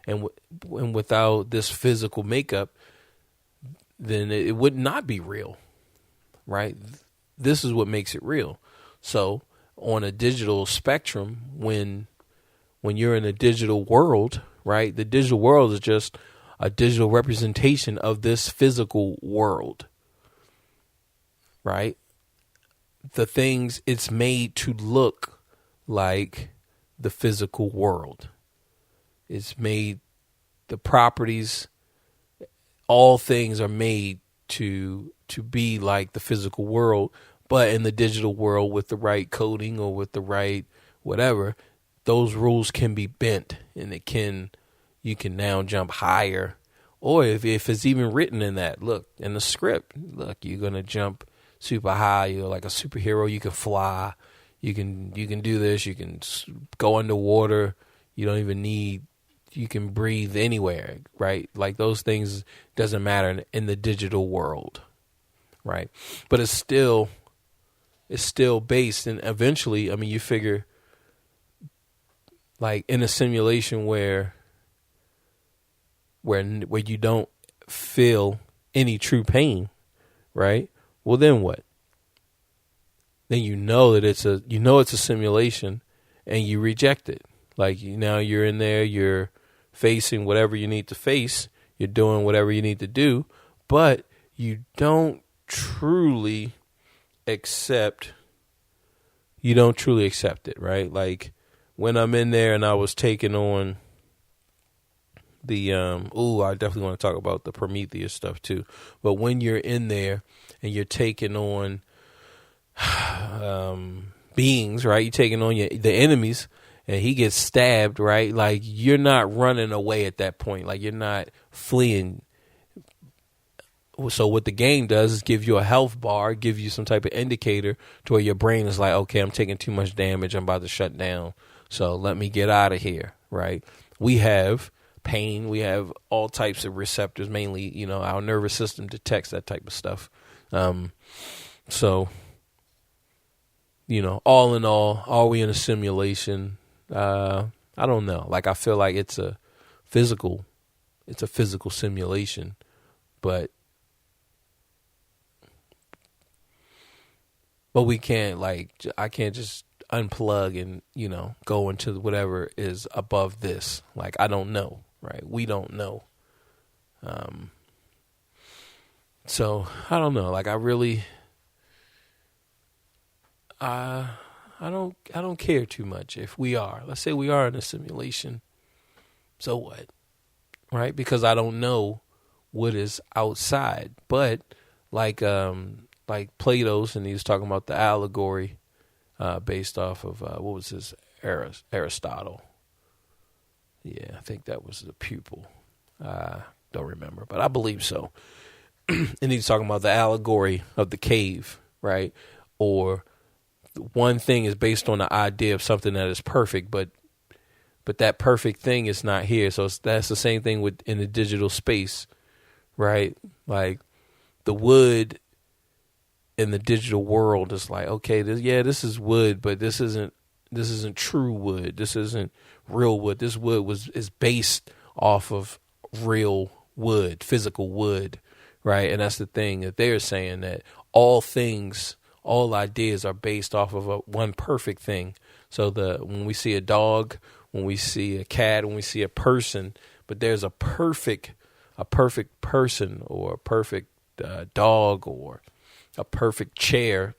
and without this physical makeup, then it would not be real, right? This is what makes it real. So, on a digital spectrum, when you're in a digital world, right? The digital world is just a digital representation of this physical world, right? the things, it's made to look like the physical world. It's made, the properties, all things are made to be like the physical world, but in the digital world with the right coding or with the right whatever, those rules can be bent, and you can now jump higher. Or if it's even written in that, look, in the script, look, you're going to jump super high. You're like a superhero. You can fly. You can do this. You can go underwater. You don't even need, you can breathe anywhere, right? Like those things doesn't matter in the digital world, right? But it's still based, and eventually, I mean, you figure like in a simulation where you don't feel any true pain, right? Well, then what? Then you know that it's a simulation, and you reject it. Like now you're in there, you're facing whatever you need to face, you're doing whatever you need to do, but you don't truly accept it, right? Like when I'm in there and I was taking on the I definitely want to talk about the Prometheus stuff too. But when you're in there and you're taking on beings, right? You're taking on the enemies, and he gets stabbed, right? Like you're not running away at that point. Like you're not fleeing. So what the game does is give you a health bar, give you some type of indicator to where your brain is like, okay, I'm taking too much damage. I'm about to shut down. So let me get out of here, right? We have pain. We have all types of receptors, mainly, our nervous system detects that type of stuff. So, all in all, are we in a simulation? I don't know. Like, I feel like it's a physical simulation, but we can't, I can't just unplug and, go into whatever is above this. Like, I don't know, right? We don't know. So I don't know. Like, I really, I don't care too much if let's say we are in a simulation. So what? Right? Because I don't know what is outside. But like Plato's, and he was talking about the allegory based off of what was his Aristotle. Yeah, I think that was the pupil. Don't remember, but I believe so. And he's talking about the allegory of the cave, right? Or one thing is based on the idea of something that is perfect, but that perfect thing is not here. So that's the same thing in the digital space, right? Like the wood in the digital world is like, okay, this is wood, but this isn't true wood. This isn't real wood. This wood is based off of real wood, physical wood, right? And that's the thing that they're saying, that all ideas are based off of one perfect thing. So when we see a dog, when we see a cat, when we see a person, but there's a perfect person, or a perfect dog, or a perfect chair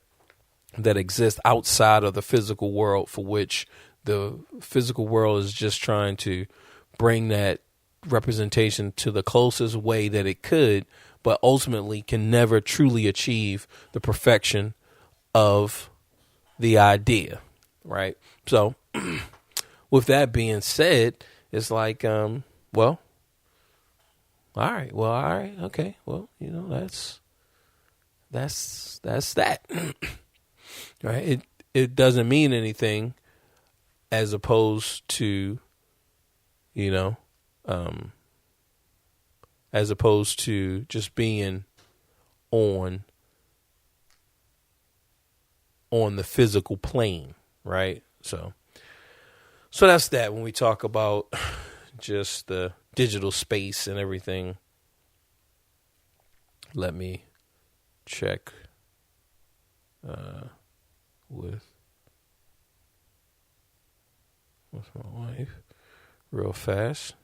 that exists outside of the physical world, for which the physical world is just trying to bring that representation to the closest way that it could, but ultimately can never truly achieve the perfection of the idea, right? So with that being said, it's like, all right, okay, well, that's that. Right? It doesn't mean anything, as opposed to, just being on the physical plane, right? So that's that. When we talk about just the digital space and everything, let me check with my wife real fast.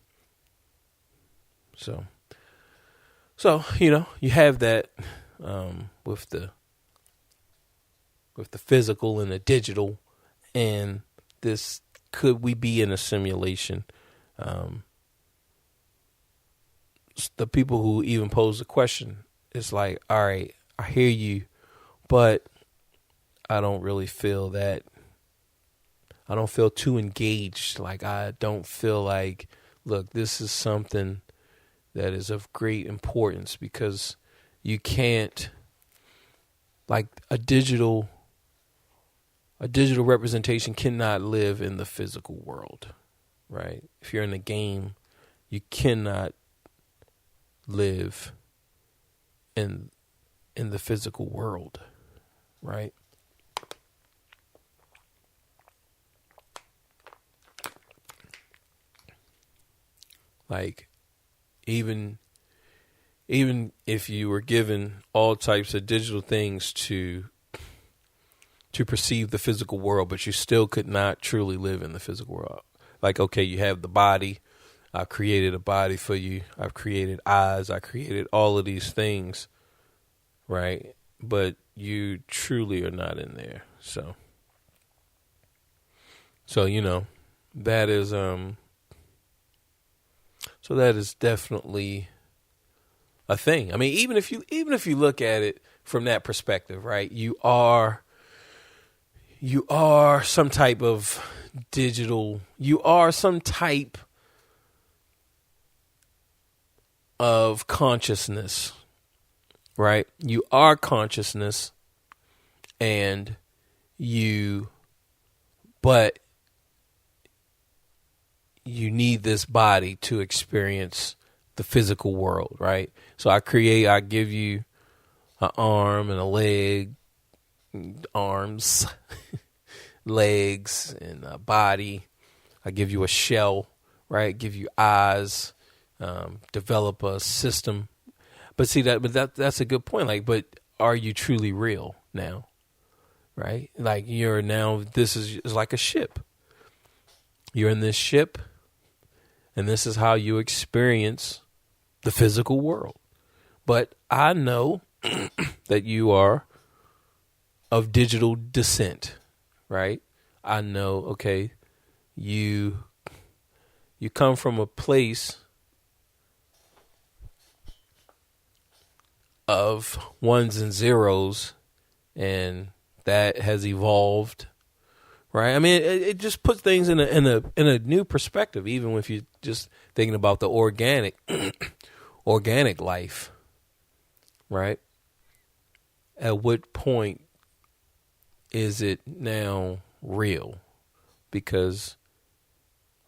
So you have that with with the physical and the digital, and this, could we be in a simulation? The people who even pose the question, it's like, all right, I hear you, but I don't really feel that. I don't feel too engaged. Like, I don't feel like, look, this is something that is of great importance, because you can't, like, a digital representation cannot live in the physical world, right? If you're in a game, you cannot live in the physical world, right? Like, even if you were given all types of digital things to perceive the physical world, but you still could not truly live in the physical world. Like, okay, you have the body. I've created a body for you. I've created eyes. I created all of these things, right? But you truly are not in there. So you know, that is so that is definitely a thing. I mean, even if you look at it from that perspective, right? You are some type of digital. You are some type of consciousness, right? You are consciousness, but you need this body to experience the physical world, right? So I give you an arm and a leg, arms, legs, and a body. I give you a shell, right? Give you eyes, develop a system. But see that's a good point. Like, but are you truly real now? Right? Like, this is like a ship. You're in this ship, and this is how you experience the physical world. But I know that you are of digital descent, right? I know, okay, you come from a place of ones and zeros, and that has evolved, right? I mean, it just puts things in a new perspective, even if you're just thinking about the organic life, right? At what point is it now real? Because,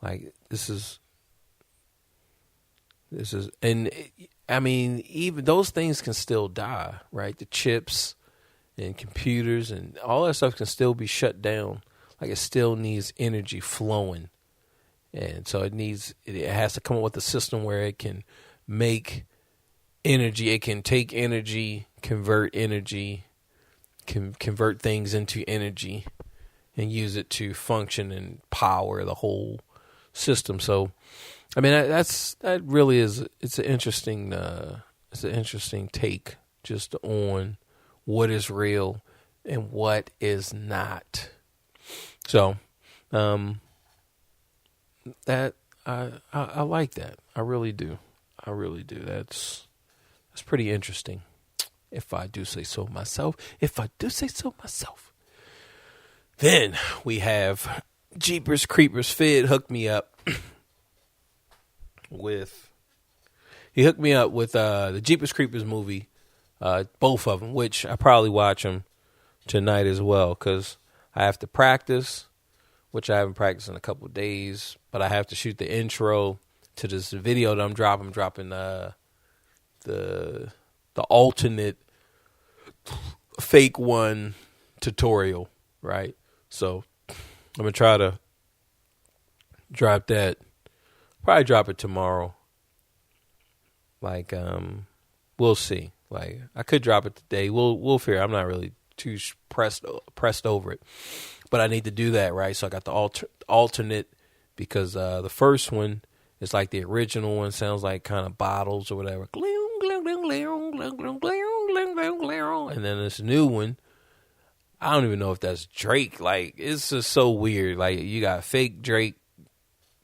like, this is, and I mean, even those things can still die, right? The chips and computers and all that stuff can still be shut down. Like, it still needs energy flowing. And so it has to come up with a system where it can make energy. It can take energy, convert energy, can convert things into energy and use it to function and power the whole system. So, I mean, that really is, it's an interesting take just on what is real and what is not. So, that I like that. I really do. That's pretty interesting, if I do say so myself. Then we have Jeepers Creepers. Fid hooked me up with the Jeepers Creepers movie, both of them, which I probably watch them tonight as well, because I have to practice, which I haven't practiced in a couple of days, but I have to shoot the intro to this video that I'm dropping. I'm dropping the alternate fake one tutorial, right? So I'm gonna try to drop that. Probably drop it tomorrow. Like, we'll see. Like, I could drop it today. We'll figure. I'm not really too pressed over it, but I need to do that, right? So I got the alternate, because the first one is like the original one. Sounds like kind of bottles or whatever. And then this new one, I don't even know if that's Drake. Like, it's just so weird. Like, you got fake Drake,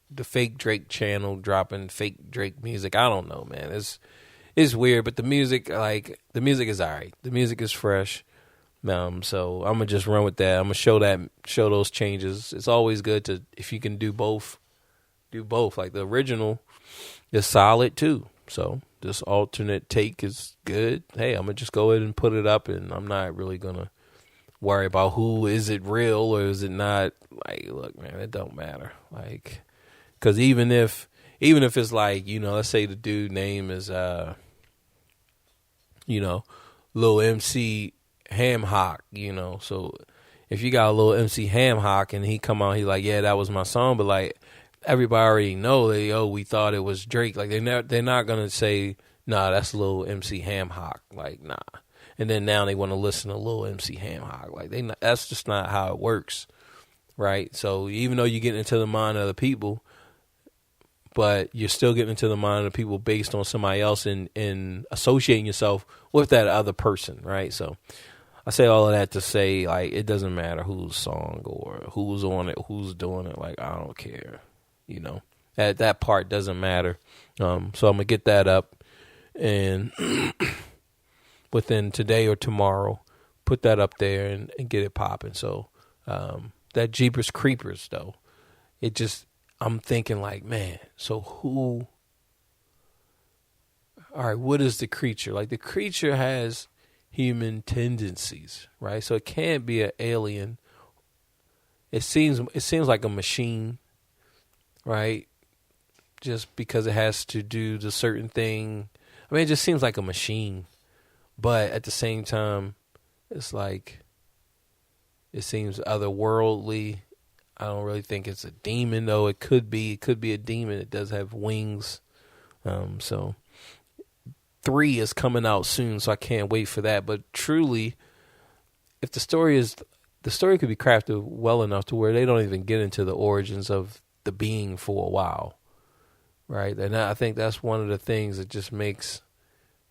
the fake Drake channel dropping fake Drake music. I don't know, man. It's weird, but the music is all right. The music is fresh. So I'm gonna just run with that. I'm gonna show those changes. It's always good to, if you can do both. Like, the original is solid too. So this alternate take is good. Hey, I'm gonna just go ahead and put it up, and I'm not really gonna worry about who is it real or is it not. Like, look, man, it don't matter. Like, because even if it's like, let's say the dude name is Lil MC Ham Hock, so if you got a little MC Ham Hock and he come out, he like, yeah, that was my song, but like, everybody already know we thought it was Drake. Like, they're not gonna say, nah, that's Lil MC Ham Hock. Like, nah. And then now they want to listen to Lil MC Ham Hock. Like, that's just not how it works, right? So even though you get into the mind of the people, but you're still getting into the mind of the people based on somebody else and associating yourself with that other person, right? So I say all of that to say, like, it doesn't matter whose song or who's on it, who's doing it. Like, I don't care, that part doesn't matter. So I'm gonna get that up, and within today or tomorrow, put that up there and get it popping. So that Jeepers Creepers though, I'm thinking like, man, so who? All right, what is the creature? Like, the creature has human tendencies, right? So it can't be an alien. It seems like a machine, right? Just because it has to do the certain thing. I mean, it just seems like a machine. But at the same time, it's like, it seems otherworldly. I don't really think it's a demon, though. It could be a demon. It does have wings. So 3 is coming out soon, so I can't wait for that. But truly, if the story could be crafted well enough to where they don't even get into the origins of the being for a while, right? And I think that's one of the things that just makes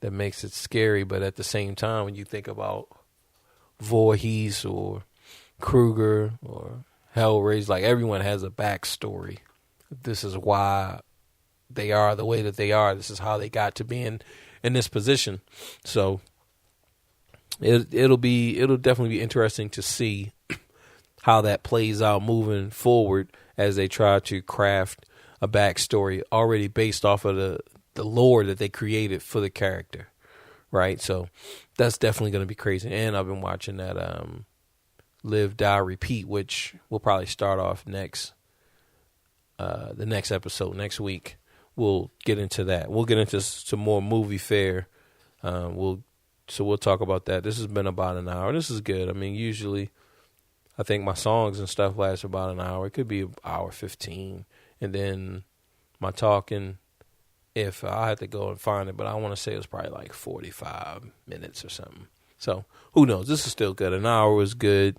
it scary. But at the same time, when you think about Voorhees or Kruger or Hellraiser, like, everyone has a backstory. This is why they are the way that they are. This is how they got to be in this position. So it'll definitely be interesting to see how that plays out moving forward as they try to craft a backstory already based off of the lore that they created for the character, right? So that's definitely going to be crazy. And I've been watching that Live, Die, Repeat, which we'll probably start off the next episode next week. We'll get into that. We'll get into some more movie fare. We'll talk about that. This has been about an hour. This is good. I mean, usually I think my songs and stuff last about an hour. It could be an hour 15. And then my talking, if I had to go and find it, but I want to say it was probably like 45 minutes or something. So who knows? This is still good. An hour was good.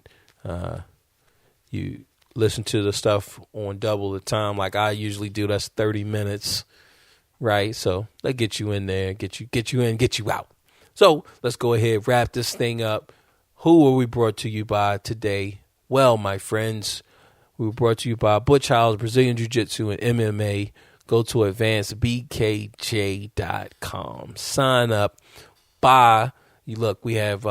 You listen to the stuff on double the time like I usually do. That's 30 minutes, right? So that get you in there, get you in, get you out. So let's go ahead, wrap this thing up. Who are we brought to you by today? Well, my friends, we were brought to you by Butch Howell's Brazilian Jiu-Jitsu and MMA. Go to advancedbkj.com. Sign up. Buy. Look, we have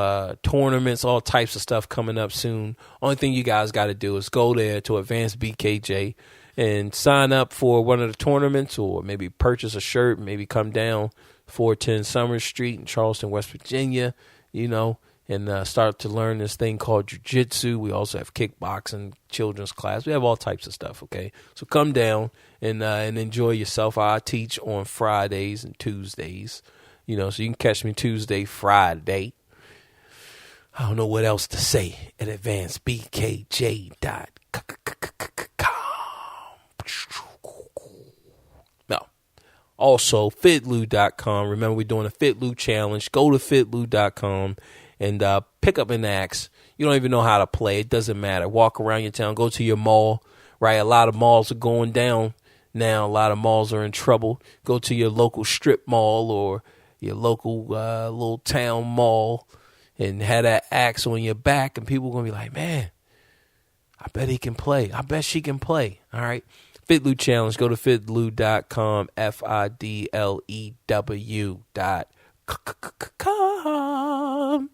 tournaments, all types of stuff coming up soon. Only thing you guys got to do is go there to Advanced BKJ and sign up for one of the tournaments, or maybe purchase a shirt, maybe come down 410 Summer Street in Charleston, West Virginia, and start to learn this thing called jiu-jitsu. We also have kickboxing, children's class. We have all types of stuff, okay? So come down and enjoy yourself. I teach on Fridays and Tuesdays. So you can catch me Tuesday, Friday. I don't know what else to say at advancedbkj.com. No. Also, fitloo.com. Remember, we're doing a Fitloo challenge. Go to fitloo.com and pick up an axe. You don't even know how to play. It doesn't matter. Walk around your town. Go to your mall, right? A lot of malls are going down now. A lot of malls are in trouble. Go to your local strip mall or your local little town mall and have that axe on your back, and people are going to be like, man, I bet he can play. I bet she can play. All right. FitLou Challenge. Go to fitlew.com, FIDLEW.com.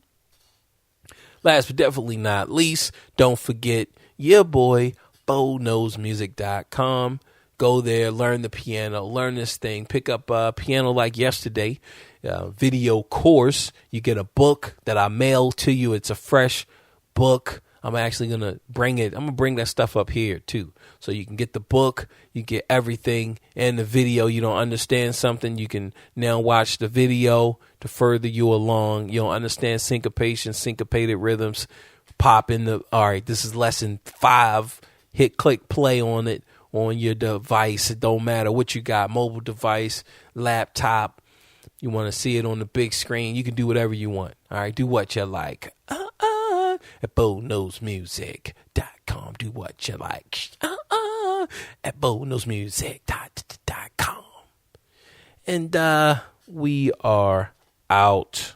Last but definitely not least, don't forget your boy, BoKnowsMusic.com. Go there, learn the piano, learn this thing, pick up piano like yesterday, video course. You get a book that I mail to you. It's a fresh book. I'm actually going to bring it. I'm going to bring that stuff up here too. So you can get the book, you get everything, and the video. You don't understand something, you can now watch the video to further you along. You don't understand syncopation, syncopated rhythms. Pop in the, all right, this is lesson 5. Hit click play on it on your device. It don't matter what you got, mobile device, laptop. You want to see it on the big screen, you can do whatever you want. All right, do what you like. At BoKnowsMusic.com. Do what you like. At BoKnowsMusic.com. And we are out.